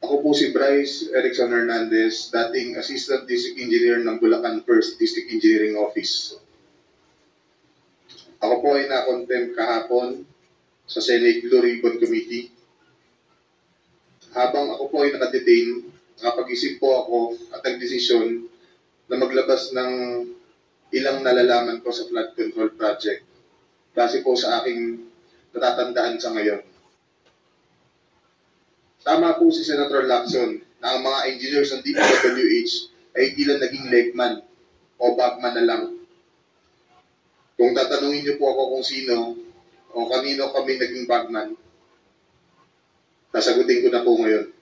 Ako po si Bryce Erickson Hernandez, dating Assistant District Engineer ng Bulacan 1st District Engineering Office. Ako po ay na-contempt kahapon sa Senate Blue Ribbon Committee. Habang ako po ay nakadetain, nakapag-isip po ako at nagdesisyon na maglabas ng ilang nalalaman ko sa flood control project base po sa aking natatandaan sa ngayon. Tama po si Senator Lacson na ang mga engineers ng DPWH ay tila naging legman o bagman na lang. Kung tatanungin niyo po ako kung sino o kanino kami naging bagman, sasagutin ko na po ngayon.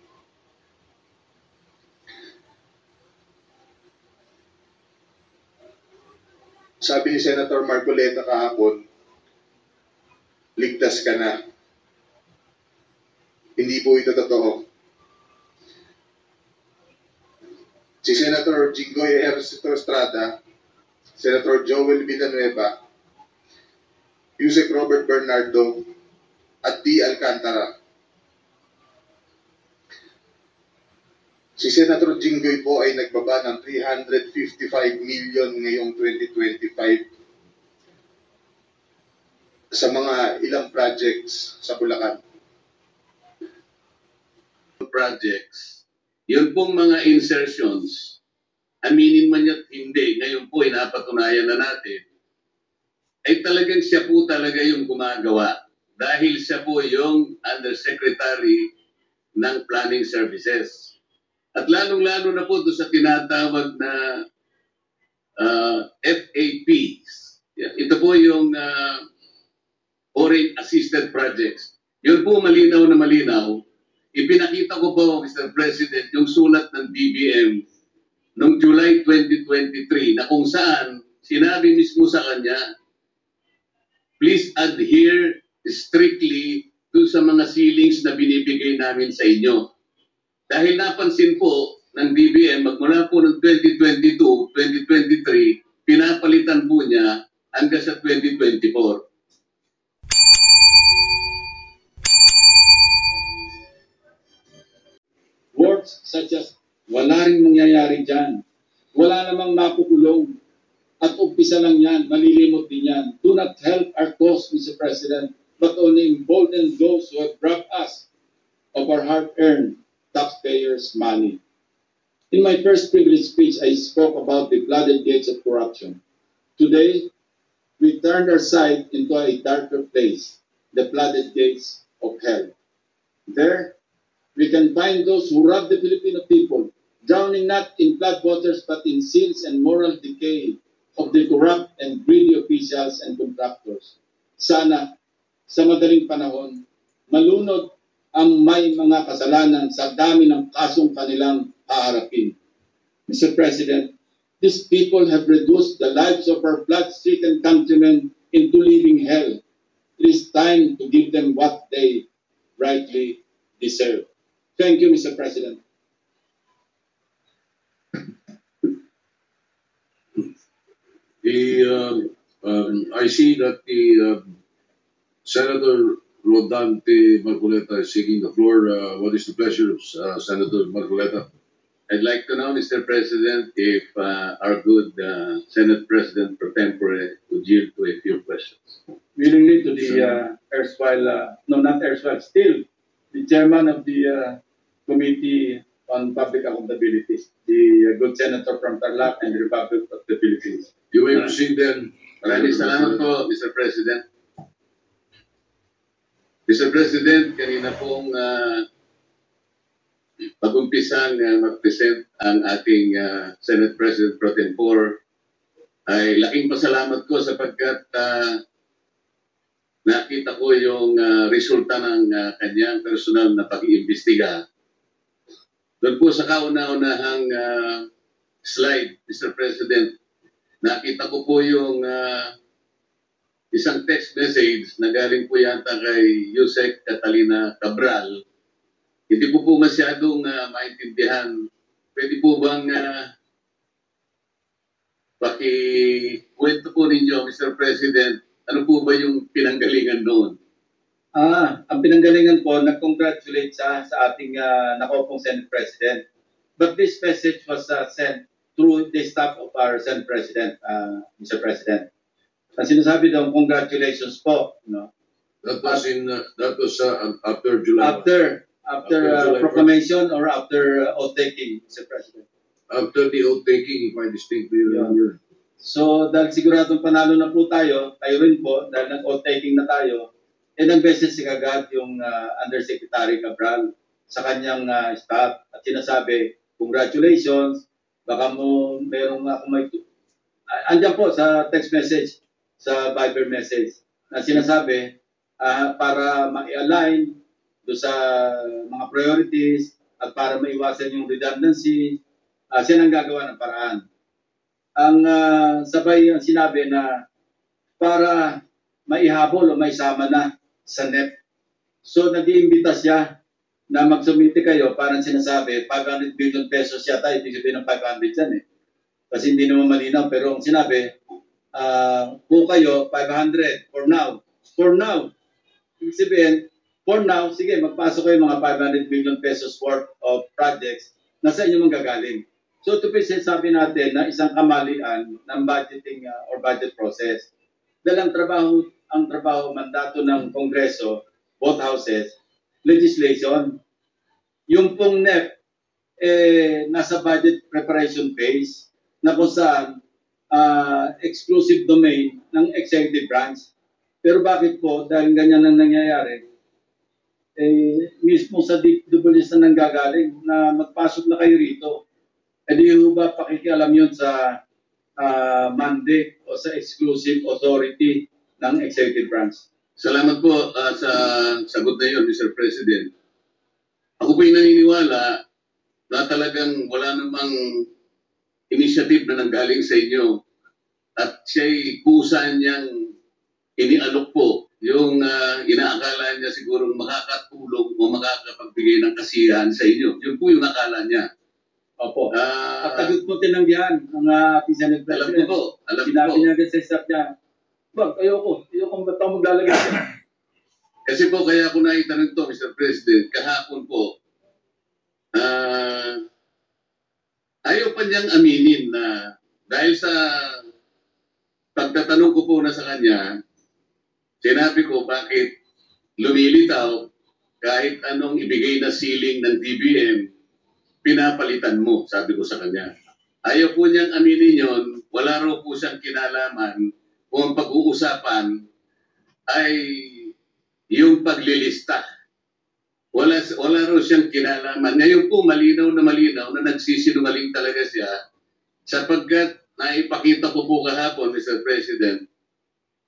Sabi ni Senator Marcoleta kahapon, ligtas ka na. Hindi po ito totoo. Si Senator Jinggoy Ejercito Estrada, Senator Joel Villanueva, Yusek Robert Bernardo, at D. Alcantara. Si Senator Jinggoy po ay nagbaba ng 355 million ngayong 2025 sa mga ilang projects sa Bulacan. Projects, yun pong mga insertions, aminin man niya hindi, ngayon po napatunayan na natin, ay talagang siya po talaga yung gumagawa dahil siya po yung Undersecretary ng Planning Services. At lalong-lalo na po doon sa tinatawag na FAPs. Ito po yung Foreign Assisted Projects. Yun po malinaw na malinaw. Ipinakita ko po, Mr. President, yung sulat ng DBM noong July 2023 na kung saan sinabi mismo sa kanya, please adhere strictly to sa mga ceilings na binibigay namin sa inyo. Dahil napansin po ng DBM, magmula po ng 2022, 2023, pinapalitan po niya hanggang sa 2024. Words such as, wala rin mangyayari dyan. Wala namang makukulong. At umpisa lang yan, malilimot din yan. Do not help our cause, Mr. President, but only embolden those who have robbed us of our hard-earned taxpayers' money. In my first privilege speech, I spoke about the flooded gates of corruption. Today, we turned our sight into a darker place, the flooded gates of hell. There, we can find those who rob the Filipino people, drowning not in flood waters but in sins and moral decay of the corrupt and greedy officials and contractors. Sana, sa madaling panahon, malunod ang may mga kasalanan sa dami ng kasong kanilang haharapin. Mr. President, these people have reduced the lives of our flood-stricken countrymen into living hell. It is time to give them what they rightly deserve. Thank you, Mr. President. I see that the Senator Rodante Marcoleta is seeking the floor. What is the pleasure of Senator Marcoleta? I'd like to know, Mr. President, if our good Senate President pro tempore would yield to a few questions. Willingly to the still the chairman of the Committee on Public Accountability, the good senator from Tarlac and the Republic of the Philippines. You may proceed then. Maraming salamat po, Mr. President. Mr. President, kanina pong pag-umpisang mag-present ang ating Senate President pro tempore, ay laking pasalamat ko sapagkat nakita ko yung resulta ng kanyang personal na pag-iimbestiga. Doon po sa kauna-unahang slide, Mr. President, nakita ko po yung isang text message na galing po yata kay Yusek Catalina Cabral. Hindi po masyadong maintindihan. Pwede po bang pakikwento po ninyo, Mr. President, ano po ba yung pinanggalingan doon? Ang pinanggalingan po, nag-congratulate sa ating nakaupong Senate President. But this message was sent through the staff of our Senate President, Mr. President. Ang sinasabi daw, congratulations po. No? That was after July. After July proclamation or after oath-taking, Mr. President. After the oath-taking, if I distinctly remember. So, dahil siguradong panalo na po tayo rin po, dahil nag-oath-taking na tayo, nag-message si kagad yung Undersecretary Cabral sa kanyang staff at sinasabi, congratulations, baka mo merong andyan po sa text message, sa Viber message, na sinasabi para ma-align do sa mga priorities at para maiwasan yung redundancy, siya nang gagawa ng paraan. Ang sabay ang sinabi na para maihabol o maisama na sa NEP. So nag-iimbita siya na magsumite kayo, parang sinasabi 500 billion pesos yata, ibig sabihin ng 500 yan eh. Kasi hindi naman malinaw, pero ang sinabi, po kayo 500 for now. For now. Ibig sabihin, for now, sige, magpasok kayo mga 500 billion pesos worth of projects na sa inyo manggagaling. So ito po sinasabi natin na isang kamalian ng budgeting or budget process. Dahil ang trabaho mandato ng Kongreso, both houses, legislation. Yung pong NEP, nasa budget preparation phase na kung saan exclusive domain ng executive branch. Pero bakit po, dahil ganyan ang nangyayari, mismo sa DPWs na nanggagaling na magpasok na kayo rito, di ba pakikialam yun sa mandate o sa exclusive authority ng executive branch? Salamat po sa sagot na yun, Mr. President. Ako po'y naniniwala na talagang wala namang initiative na nanggaling sa inyo at siya'y kusa niyang inialok po yung inaakala niya siguro makakatulong o makakapagbigay ng kasiyahan sa inyo. Yun po yung akala niya. Opo. At tagot po tinanggihan ng ating Senate President. Alam ko po. Sinabi niya sa staff niya, ayoko ba't ako maglalagay siya? Kasi po kaya ako naitanong to, Mr. President, kahapon po, ayaw pa niyang aminin na dahil sa pagtatanong ko po na sa kanya, sinabi ko bakit lumilitaw kahit anong ibigay na ceiling ng DBM, pinapalitan mo, sabi ko sa kanya. Ayaw po niyang aminin yon, wala raw po siyang kinalaman kung ang pag-uusapan ay yung paglilista. Wala raw siyang kinalaman. Ngayon po, malinaw na nagsisinungaling talaga siya sapagkat naipakita ko po kahapon, Mr. President,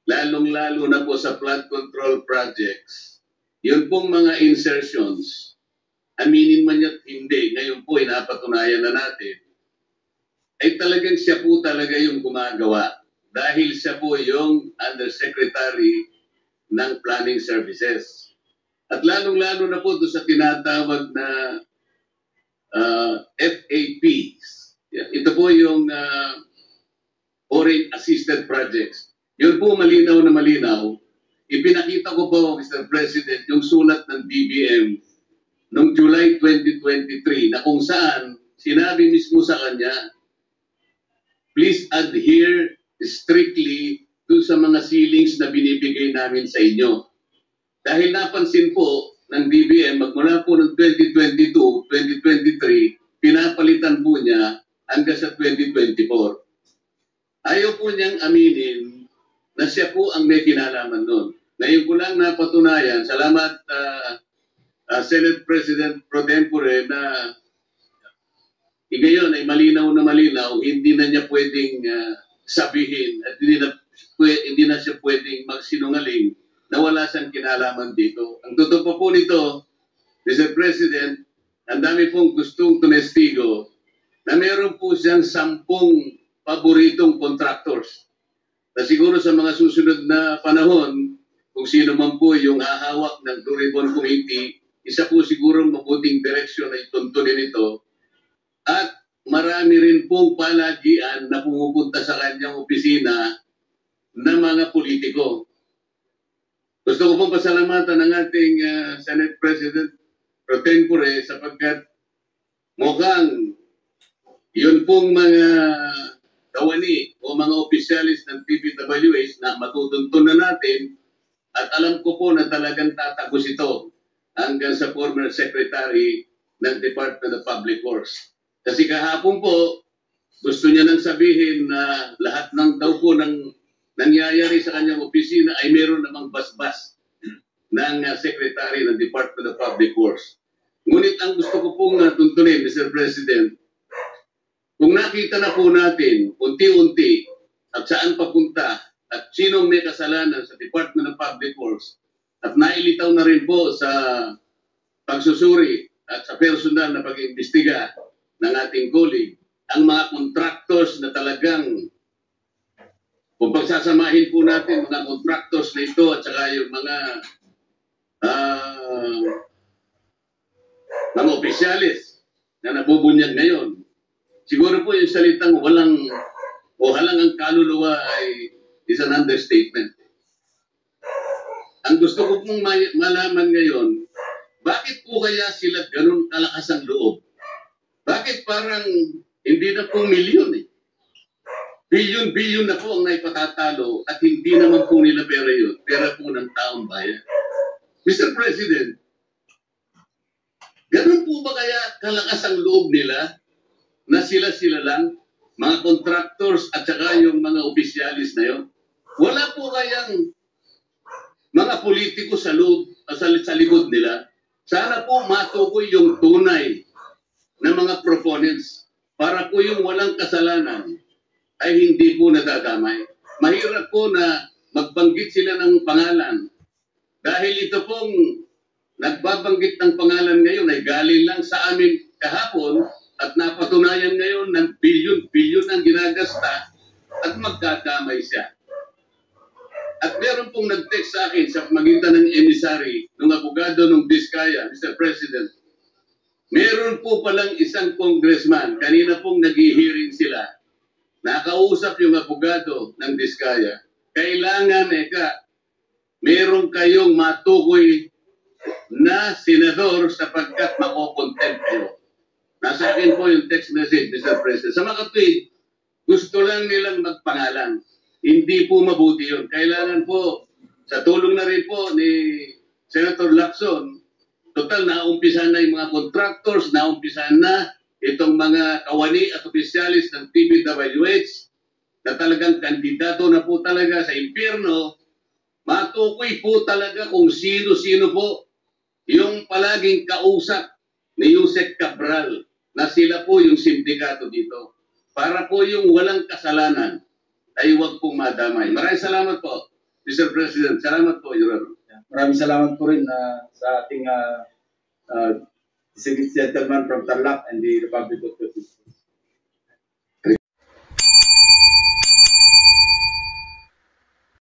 lalong-lalo na po sa flood control projects, yun pong mga insertions, aminin man niya hindi, ngayon po inapatunayan na natin, ay talagang siya po talaga yung gumagawa dahil siya po yung Undersecretary ng Planning Services. At lalong-lalo na po doon sa tinatawag na FAPs. Ito po yung Foreign Assisted Projects. Yun po malinaw na malinaw. Ipinakita ko po, Mr. President, yung sulat ng DBM noong July 2023 na kung saan sinabi mismo sa kanya, please adhere strictly dun sa mga ceilings na binibigay namin sa inyo. Dahil napansin po ng DBM, magmula po ng 2022, 2023, pinapalitan po niya hanggang sa 2024. Ayaw po niyang aminin na siya po ang may kinalaman nun. Ngayon ko lang napatunayan, salamat Senate President Pro Tempore na ngayon ay malinaw na malinaw, hindi na niya pwedeng sabihin at hindi na siya pwedeng magsinungaling na wala siyang kinalaman dito. Ang totoo po nito, Mr. President, ang dami pong gustong tumestigo na meron po siyang 10 paboritong contractors. Na siguro sa mga susunod na panahon, kung sino man po yung hahawak ng Blue Ribbon Committee, isa po siguro mabuting direksyon na ituntunin ito. At marami rin pong palagian na pumupunta sa kanyang opisina ng mga politiko. Gusto ko pong pasalamatan ng ating Senate President pro tempore sapagkat mukhang yun pong mga kawani o mga opisyalis ng TPWH na matutuntun na natin at alam ko po na talagang tatagos ito hanggang sa former Secretary ng Department of Public Works. Kasi kahapon po, gusto niya nang sabihin na lahat ng daw po ng nangyayari sa kanyang opisina ay meron namang basbas ng Secretary ng Department of Public Works. Ngunit ang gusto ko pong tuntunin, Mr. President, kung nakita na po natin unti-unti at saan papunta at sinong may kasalanan sa Department of Public Works at nailitaw na rin po sa pagsusuri at sa personal na pag-iimbestiga ng ating colleague, ang mga contractors na talagang, kung pagsasamahin po natin mga contractors na ito at saka yung mga opisyalis na nabubunyag ngayon, siguro po yung salitang walang o halang ang kaluluwa ay is an understatement. Ang gusto ko pong malaman ngayon, bakit po kaya sila ganun kalakas ang loob? Bakit parang hindi na po milyon eh? Bilyon-bilyon na po ang naipatatalo at hindi naman po nila pera yun. Pera po ng taong bayan. Mr. President, ganun po ba kaya kalakas ang loob nila na sila-sila lang, mga contractors at saka yung mga opisyalis na yun? Wala po kayang mga politiko sa likod nila? Sana po matukoy yung tunay na mga proponents para po yung walang kasalanan ay hindi po nadadamay. Mahirap po na magbanggit sila ng pangalan dahil ito pong nagbabanggit ng pangalan ngayon ay galing lang sa amin kahapon at napatunayan ngayon ng bilyon-bilyon ang ginagasta at magdadamay siya. At meron pong nag-text sa akin sa magitan ng emissary ng abogado ng Diskaya, Mr. President. Meron po palang isang congressman, kanina pong nag-hearing sila, nakausap yung abogado ng Diskaya. Kailangan, meron kayong matukoy na senador sapagkat makokontent kayo. Nasa akin po yung text message, Mr. President. Sa mga tweet, gusto lang nilang magpangalan. Hindi po mabuti yun. Kailangan po, sa tulong na rin po ni Senator Lacson, total naumpisan na yung mga contractors, naumpisan na itong mga kawani at opisyalis ng TPWH na talagang kandidato na po talaga sa impyerno, matukoy po talaga kung sino-sino po yung palaging kausap ni Yusek Cabral na sila po yung sindikato dito. Para po yung walang kasalanan ay huwag pong madamay. Maraming salamat po, Mr. President. Salamat po, Your Honor. Maraming salamat po rin sa ating distinguished gentleman from Tarlac and the Republic of the Philippines.